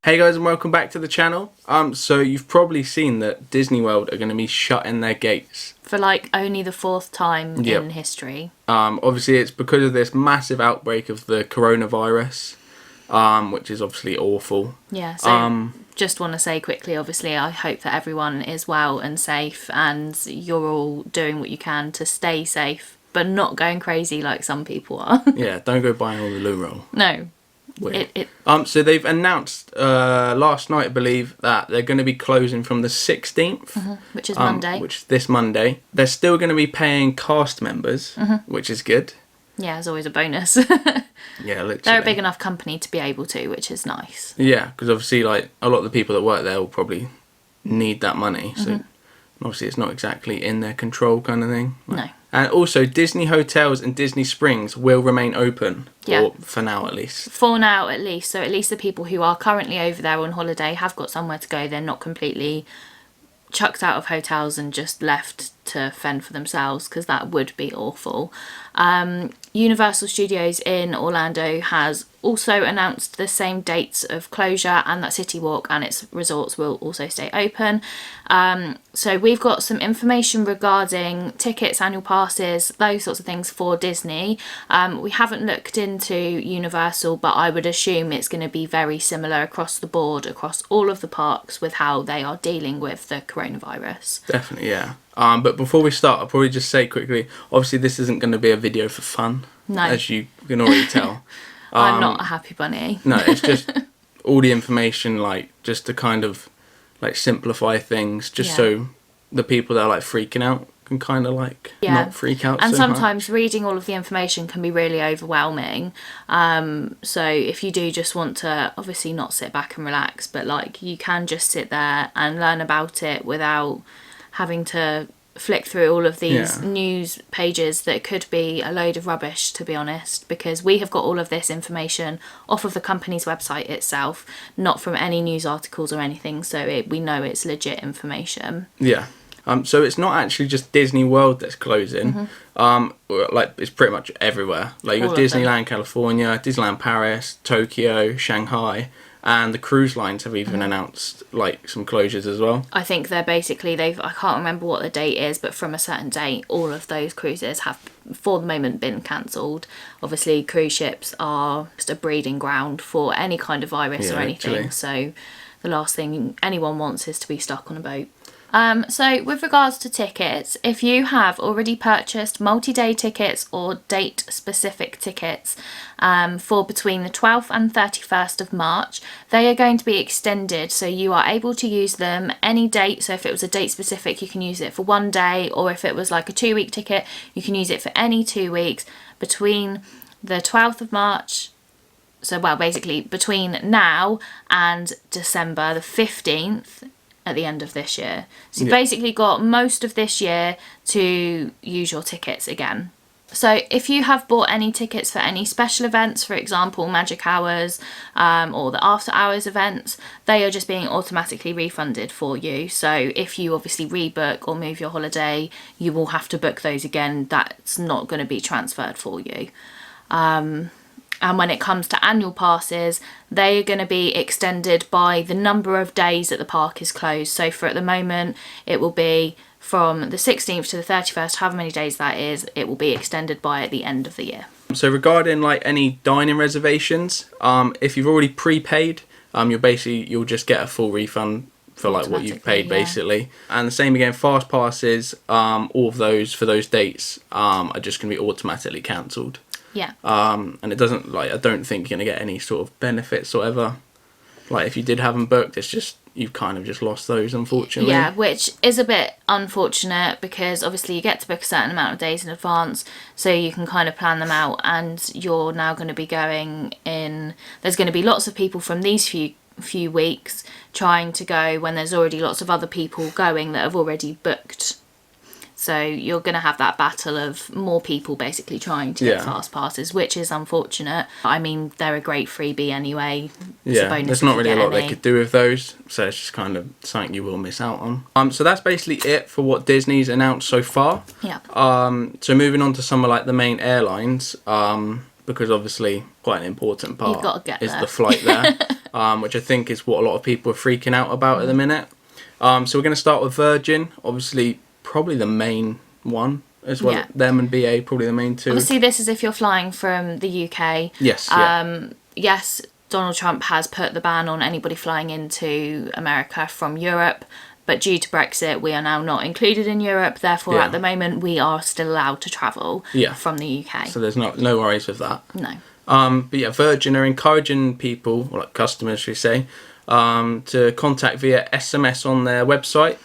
Hey guys, and welcome back to the channel. So you've probably seen that Disneyworld are going to be shutting their gates. For like only the 4th time in history. Obviously it's because of this massive outbreak of the coronavirus, which is obviously awful. Yeah, so just want to say quickly, obviously, I hope that everyone is well and safe and you're all doing what you can to stay safe, but not going crazy like some people are. Yeah, don't go buying all the loo roll. No. So they've announced last night, I believe, that they're going to be closing from the 16th. Which is Monday. Which is this Monday. They're still going to be paying cast members, which is good. Yeah, it's always a bonus. Yeah, literally. They're a big enough company to be able to, which is nice. Yeah, because obviously, like, a lot of the people that work there will probably need that money. So obviously it's not exactly in their control kind of thing. No. And also, Disney hotels and Disney Springs will remain open, or for now at least. For now at least. So at least the people who are currently over there on holiday have got somewhere to go. They're not completely chucked out of hotels and just left to fend for themselves, because that would be awful. Universal Studios in Orlando has also announced the same dates of closure, and that City Walk and its resorts will also stay open. So we've got some information regarding tickets, annual passes, those sorts of things for Disney. We haven't looked into Universal, but I would assume it's going to be very similar across the board, across all of the parks, with how they are dealing with the coronavirus. Definitely, yeah. But before we start, I'll probably just say quickly, obviously this isn't going to be a video for fun, as you can already tell. I'm not a happy bunny. No, it's just all the information, like, just to kind of, like, simplify things, just so the people that are, like, freaking out can kind of, like, not freak out and so sometimes much. Reading all of the information can be really overwhelming. So if you do just want to, obviously not sit back and relax, but, like, you can just sit there and learn about it without having to flick through all of these news pages that could be a load of rubbish, to be honest, because we have got all of this information off of the company's website itself, not from any news articles or anything, so we know it's legit information. Yeah. So it's not actually just Disney World that's closing. Like, it's pretty much everywhere. Like, you've got Disneyland California, Disneyland Paris, Tokyo, Shanghai, and the cruise lines have even announced, like, some closures as well. I think they're basically, I can't remember what the date is, but from a certain date, all of those cruises have, for the moment, been cancelled. Obviously, cruise ships are just a breeding ground for any kind of virus or anything, literally. So the last thing anyone wants is to be stuck on a boat. So with regards to tickets, if you have already purchased multi-day tickets or date-specific tickets for between the 12th and 31st of March, they are going to be extended, so you are able to use them any date. So if it was a date-specific, you can use it for 1 day, or if it was like a 2-week ticket, you can use it for any 2 weeks between the 12th of March. So, well, basically between now and December the 15th. At the end of this year. So you've basically got most of this year to use your tickets again. So if you have bought any tickets for any special events, for example Magic Hours or the After Hours events, they are just being automatically refunded for you. So if you obviously rebook or move your holiday, you will have to book those again. That's not going to be transferred for you. And when it comes to annual passes, they are going to be extended by the number of days that the park is closed. So for at the moment, it will be from the 16th to the 31st, however many days that is, it will be extended by at the end of the year. So regarding, like, any dining reservations, if you've already prepaid, you'll just get a full refund for, like, what you've paid, basically. And the same again, fast passes, all of those for those dates are just going to be automatically cancelled. Yeah. And it doesn't, like, I don't think you're going to get any sort of benefits or whatever. Like, if you did have them booked, it's just, you've kind of just lost those, unfortunately. Yeah, which is a bit unfortunate, because obviously you get to book a certain amount of days in advance, so you can kind of plan them out, and you're now going to be going in, there's going to be lots of people from these few weeks trying to go when there's already lots of other people going that have already booked. So you're going to have that battle of more people basically trying to get fast passes, which is unfortunate. I mean, they're a great freebie anyway. There's not really a lot they could do with those, so it's just kind of something you will miss out on. So that's basically it for what Disney's announced so far. Yeah. So moving on to some of, like, the main airlines, because obviously quite an important part You've got to get is there. the flight there. which I think is what a lot of people are freaking out about at the minute. So we're going to start with Virgin, obviously probably the main one as well. Yeah. Them and BA, probably the main two. Obviously, this is if you're flying from the UK. Yes, Yes, Donald Trump has put the ban on anybody flying into America from Europe. But due to Brexit, we are now not included in Europe. Therefore, at the moment, we are still allowed to travel from the UK. So there's no worries with that. No. But yeah, Virgin are encouraging people, or like customers, should we say, to contact via SMS on their website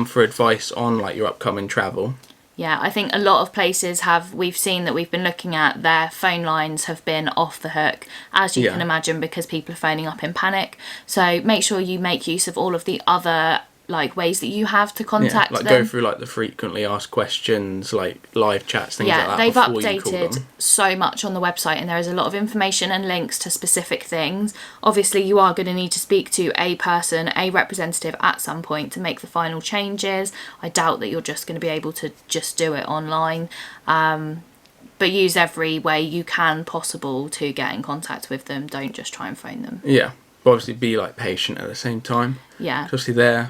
for advice on like your upcoming travel. Yeah, I think a lot of places we've seen that we've been looking at, their phone lines have been off the hook, as you can imagine, because people are phoning up in panic. So make sure you make use of all of the other like ways that you have to contact them. Go through like the frequently asked questions, like live chats, things like that. They've before you call updated them. so much on the website, and there is a lot of information and links to specific things. Obviously, you are going to need to speak to a person, a representative at some point to make the final changes. I doubt that you're just going to be able to just do it online. But use every way you can possible to get in contact with them. Don't just try and phone them. Yeah, but obviously be like patient at the same time. Yeah. Obviously the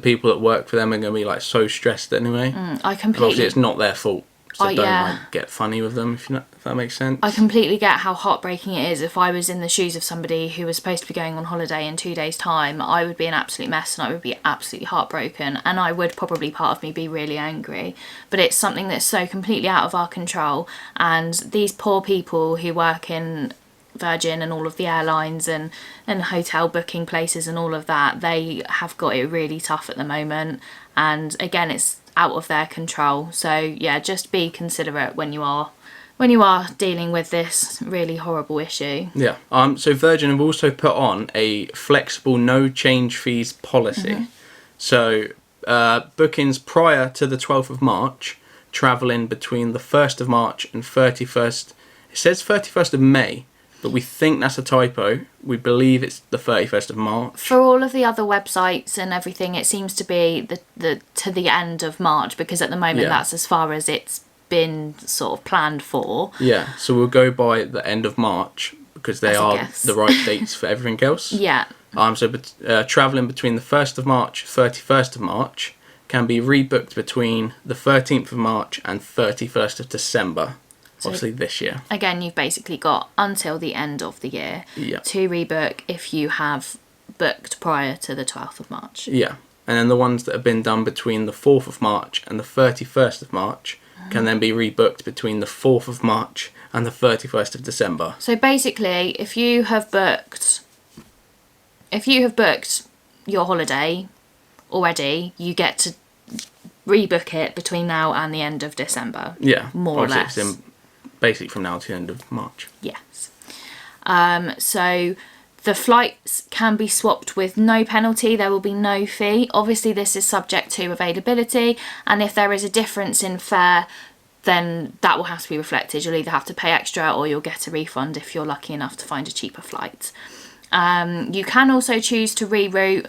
people that work for them are gonna be like so stressed anyway. I completely. And obviously, it's not their fault, so don't yeah. like get funny with them if that makes sense. I completely get how heartbreaking it is. If I was in the shoes of somebody who was supposed to be going on holiday in 2 days' time, I would be an absolute mess and I would be absolutely heartbroken, and I would probably, part of me, be really angry. But it's something that's so completely out of our control, and these poor people who work in Virgin and all of the airlines and hotel booking places and all of that, they have got it really tough at the moment, and again, it's out of their control. So yeah, just be considerate when you are dealing with this really horrible issue. Yeah. So Virgin have also put on a flexible no change fees policy. So bookings prior to the 12th of March, travelling between the 1st of March and 31st, it says 31st of May, but we think that's a typo. We believe it's the 31st of March. For all of the other websites and everything, it seems to be to the end of March, because at the moment that's as far as it's been sort of planned for. Yeah, so we'll go by the end of March because they are the right dates for everything else. Yeah. So travelling between the 1st of March, 31st of March can be rebooked between the 13th of March and 31st of December. So obviously this year. Again, you've basically got until the end of the year to rebook if you have booked prior to the 12th of March. Yeah. And then the ones that have been done between the 4th of March and the 31st of March can then be rebooked between the 4th of March and the 31st of December. So basically, if you have booked your holiday already, you get to rebook it between now and the end of December. Yeah. More or less. Basically from now to the end of March. Yes. So the flights can be swapped with no penalty. There will be no fee. Obviously, this is subject to availability, and if there is a difference in fare, then that will have to be reflected. You'll either have to pay extra or you'll get a refund if you're lucky enough to find a cheaper flight. You can also choose to reroute.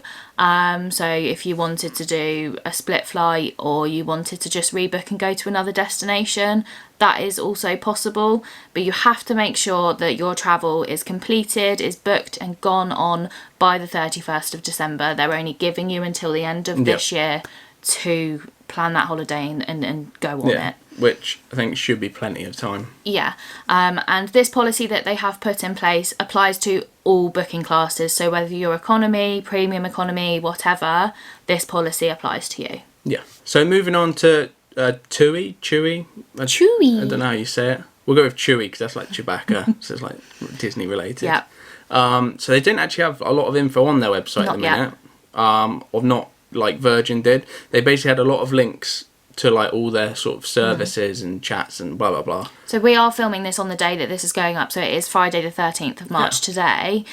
So if you wanted to do a split flight or you wanted to just rebook and go to another destination, that is also possible. But you have to make sure that your travel is completed, is booked and gone on by the 31st of December. They're only giving you until the end of this year to plan that holiday and go on it. Which I think should be plenty of time. Yeah, and this policy that they have put in place applies to all booking classes. So whether you're economy, premium economy, whatever, this policy applies to you. Yeah. So moving on to Chewy. Chewy. I don't know how you say it. We'll go with Chewy because that's like Chewbacca, so it's like Disney related. Yeah. So they didn't actually have a lot of info on their website at the minute. Or not like Virgin did. They basically had a lot of links to like all their sort of services and chats and blah blah blah. So we are filming this on the day that this is going up, so it is Friday the 13th of March today.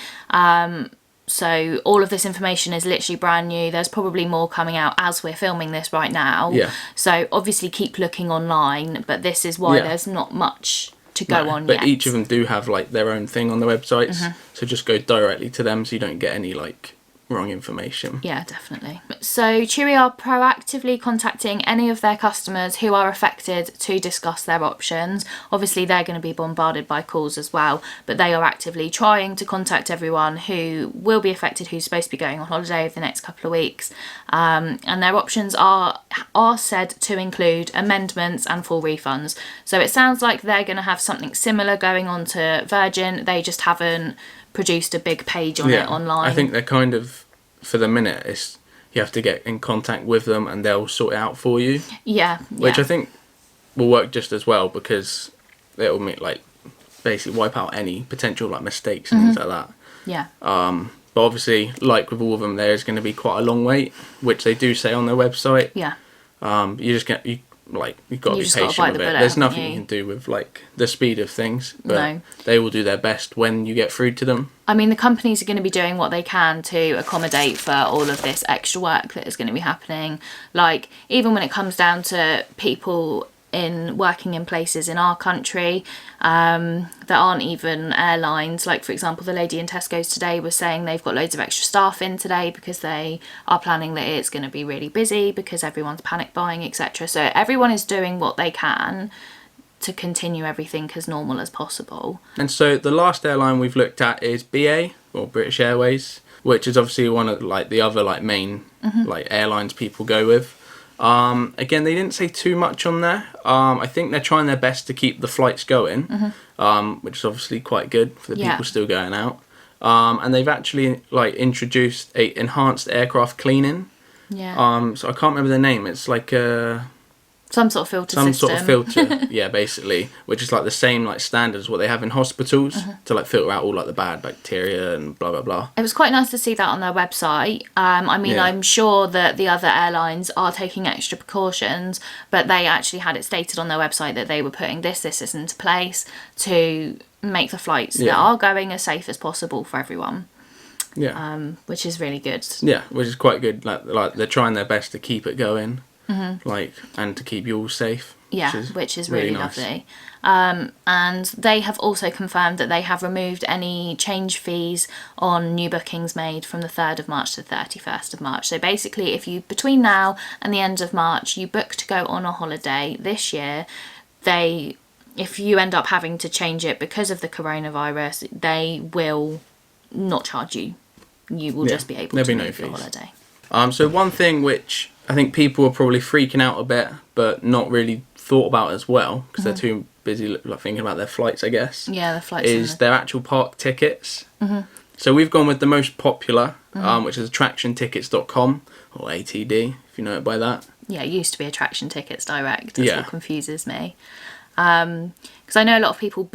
So all of this information is literally brand new. There's probably more coming out as we're filming this right now. Yeah. So obviously keep looking online, but this is why there's not much to go on yet. But each of them do have like their own thing on the websites, so just go directly to them so you don't get any like wrong information. Yeah, definitely. So TUI are proactively contacting any of their customers who are affected to discuss their options. Obviously, they're going to be bombarded by calls as well, but they are actively trying to contact everyone who will be affected, who's supposed to be going on holiday over the next couple of weeks. And their options are said to include amendments and full refunds. So it sounds like they're going to have something similar going on to Virgin. They just haven't produced a big page on it online. I think they're kind of, for the minute, it's you have to get in contact with them and they'll sort it out for you. Yeah. Which I think will work just as well, because it'll make, like, basically wipe out any potential like mistakes and things like that. Yeah. But obviously, like with all of them, there is going to be quite a long wait, which they do say on their website. Yeah. You just get you've got to be patient with it. There's nothing you can do with like the speed of things, but they will do their best when you get through to them. I mean, the companies are going to be doing what they can to accommodate for all of this extra work that is going to be happening. Like, even when it comes down to people working in places in our country that aren't even airlines, like for example the lady in Tesco's today was saying they've got loads of extra staff in today because they are planning that it's going to be really busy because everyone's panic buying, etc. So everyone is doing what they can to continue everything as normal as possible. And so the last airline we've looked at is BA, or British Airways, which is obviously one of like the other like main like airlines people go with. Again, they didn't say too much on there. I think they're trying their best to keep the flights going, which is obviously quite good for the people still going out. And they've actually like introduced a enhanced aircraft cleaning. Yeah. So I can't remember the name. It's like some sort of filter system. Some sort of filter, yeah, basically, which is like the same like standard as what they have in hospitals to like filter out all like the bad bacteria and blah blah blah. It was quite nice to see that on their website. I mean, I'm sure that the other airlines are taking extra precautions, but they actually had it stated on their website that they were putting this into place to make the flights that are going as safe as possible for everyone. Yeah. Which is really good. Yeah, which is quite good. Like they're trying their best to keep it going. Like, and to keep you all safe. Yeah, which is really nice. Lovely. And they have also confirmed that they have removed any change fees on new bookings made from the 3rd of March to the 31st of March. So basically, if you, between now and the end of March, you book to go on a holiday this year, if you end up having to change it because of the coronavirus, they will not charge you. You will just be able to move your holiday. So one thing which I think people are probably freaking out a bit, but not really thought about as well, because they're too busy like thinking about their flights, I guess. Yeah, the flights. Is their actual park tickets. So we've gone with the most popular, which is attractiontickets.com, or ATD, if you know it by that. Yeah, it used to be Attraction Tickets Direct. That's what confuses me. Because I know a lot of people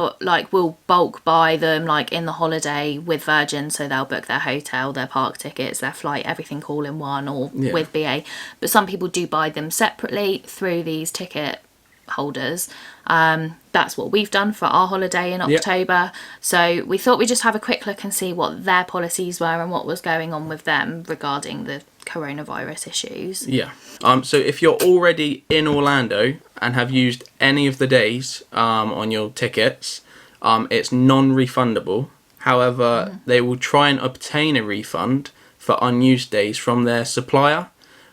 will bulk buy them like in the holiday with Virgin, so they'll book their hotel, their park tickets, their flight, everything all in one, or with BA. But some people do buy them separately through these ticket holders. That's what we've done for our holiday in October. So we thought we'd just have a quick look and see what their policies were and what was going on with them regarding the coronavirus issues. Yeah. So if you're already in Orlando and have used any of the days on your tickets, it's non-refundable. However, they will try and obtain a refund for unused days from their supplier.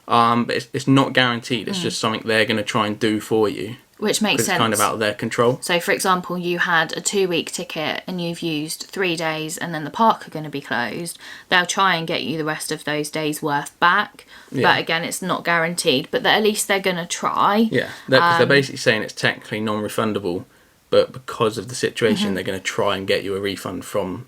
But it's not guaranteed. It's just something they're going to try and do for you. Which makes sense. It's kind of out of their control. So, for example, you had a 2-week ticket and you've used 3 days and then the park are going to be closed. They'll try and get you the rest of those days' worth back. Yeah. But again, it's not guaranteed. But at least they're going to try. Yeah, because they're basically saying it's technically non-refundable. But because of the situation, they're going to try and get you a refund from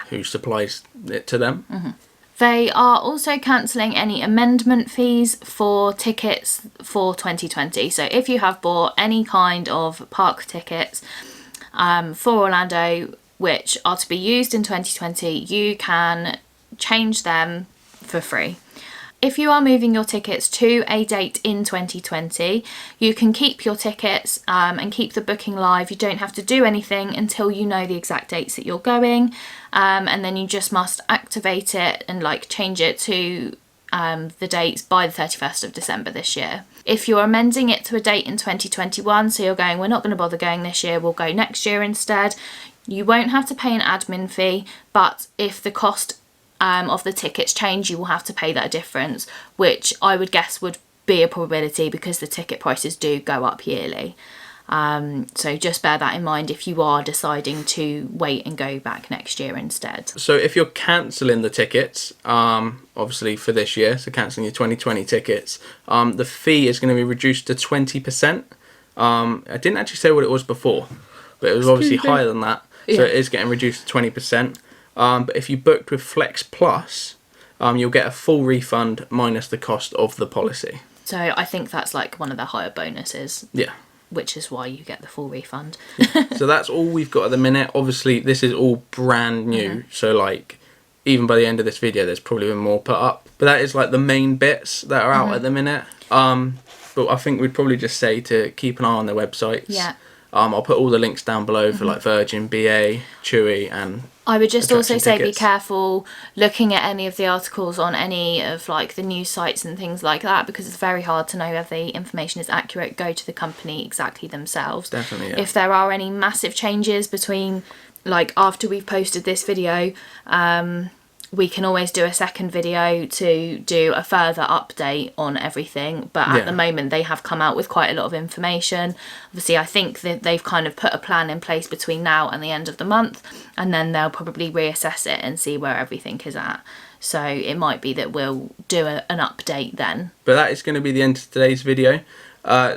who supplies it to them. They are also cancelling any amendment fees for tickets for 2020. So if you have bought any kind of park tickets for Orlando, which are to be used in 2020, you can change them for free. If you are moving your tickets to a date in 2020, you can keep your tickets and keep the booking live. You don't have to do anything until you know the exact dates that you're going. And then you just must activate it and change it to the dates by the 31st of December this year. If you're amending it to a date in 2021, so you're going, we're not going to bother going this year, we'll go next year instead, you won't have to pay an admin fee, but if the cost of the tickets change, you will have to pay that difference, which I would guess would be a probability because the ticket prices do go up yearly. So just bear that in mind if you are deciding to wait and go back next year instead. So if you're cancelling the tickets, obviously for this year, so cancelling your 2020 tickets, the fee is going to be reduced to 20%. I didn't actually say what it was before, but it was obviously higher than that. So it is getting reduced to 20%. But if you booked with Flex Plus, you'll get a full refund minus the cost of the policy. So I think that's like one of the higher bonuses. Yeah. Which is why you get the full refund. So that's all we've got at the minute. Obviously, this is all brand new. So like, even by the end of this video, there's probably been more put up. But that is like the main bits that are out at the minute. But I think we'd probably just say to keep an eye on their websites. Yeah. I'll put all the links down below for like Virgin, BA, Chewy, and I would just also say tickets. be careful looking at any of the articles on any of like the news sites and things like that, because it's very hard to know if the information is accurate. Go to the company exactly themselves. Definitely, yeah. If there are any massive changes between like after we've posted this video, we can always do a second video to do a further update on everything, but at the moment they have come out with quite a lot of information. Obviously I think that they've kind of put a plan in place between now and the end of the month, and then they'll probably reassess it and see where everything is at. So it might be that we'll do an update then. But that is going to be the end of today's video.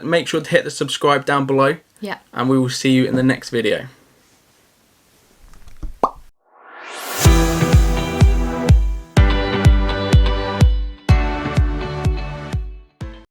Make sure to hit the subscribe down below. Yeah. And we will see you in the next video.